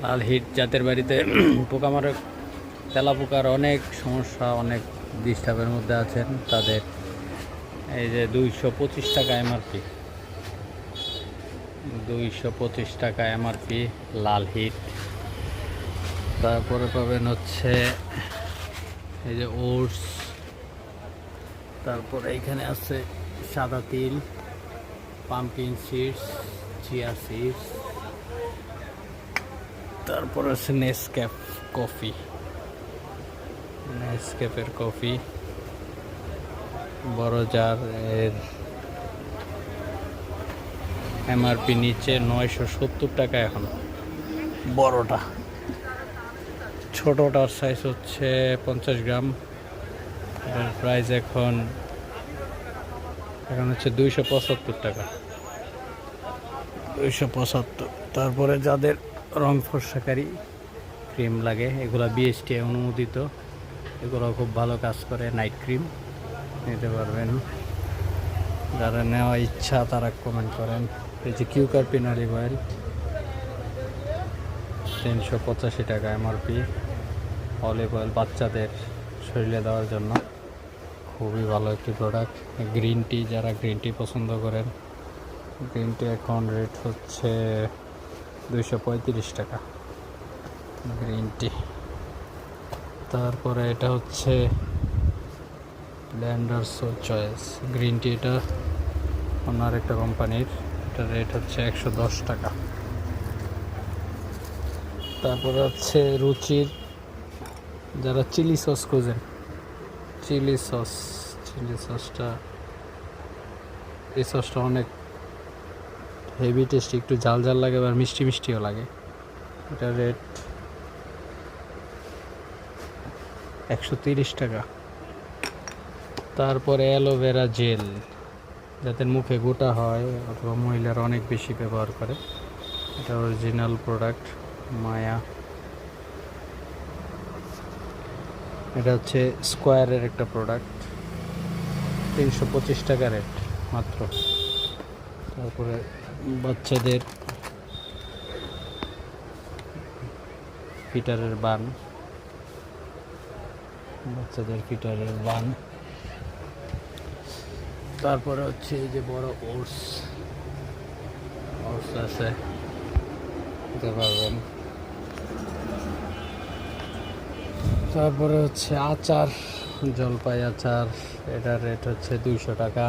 লাল hit জাতের বাড়িতে পোকামাকড় তেলাপোকার অনেক সমস্যা, অনেক ডিস্টার্বের মধ্যে আছেন তাদের এই যে 225 টাকা এমআরপি, 225 টাকা এমআরপি লাল হিট। তারপরে পাবেন হচ্ছে এই যে ওটস, তারপরে এখানে আছে সাদা তিল, পাম্পকিন সিডস, চিয়া সিডস, তারপর আছে নেসক্যাফ কফি, নেসক্যাফের কফি বড় জার, এর এমআরপি নিচে 970 টাকা এখন বড়টা। ছোটটার সাইজ হচ্ছে 50 গ্রাম, এটার প্রাইস এখন হচ্ছে 275 টাকা, 275। তারপরে যাদের রং ফর্সাকারী ক্রিম লাগে, এগুলো বিএসটি অনুমোদিত, এগুলো খুব ভালো কাজ করে, নাইট ক্রিম নিতে পারবেন। যারা নেওয়া ইচ্ছা তারা কমেন্ট করেন। এই যে কিউকার্পিন অলিভ অয়েল 385 টাকা এমআরপি, অলিভ অয়েল বাচ্চাদের শরীরে দেওয়ার জন্য খুবই ভালো একটি প্রোডাক্ট। গ্রিন টি, যারা গ্রিন টি পছন্দ করেন, গ্রিন টি এখন রেট হচ্ছে 235 টাকা গ্রিন টি। তারপরে এটা হচ্ছে ব্লেন্ডার্স চয়েস গ্রিন টি, এটা অন্য একটা কোম্পানির, এটা রেট হচ্ছে 110 টাকা। তারপরে হচ্ছে রুচির, যারা চিলি সস খুঁজেন, চিলি সসটা, এই সসটা অনেক হেভি টেস্টি, একটু ঝাল ঝাল লাগে আর মিষ্টি মিষ্টিও লাগে। এটা রেট 130 টাকা। তারপরে অ্যালোভেরা জেল, যাদের মুখে গোটা হয় অথবা মহিলারা অনেক বেশি ব্যবহার করে, এটা অরিজিনাল প্রোডাক্ট মায়া। এটা হচ্ছে স্কোয়ারের একটা প্রোডাক্ট, 325 টাকা রেট মাত্র। তারপরে বাচ্চাদের ফিটারের বান, তারপরে হচ্ছে এই যে বড় ওটস আছে, দিতে পারবেন। তারপরে হচ্ছে আচার, জলপাই আচার, এটার রেট হচ্ছে 200 টাকা।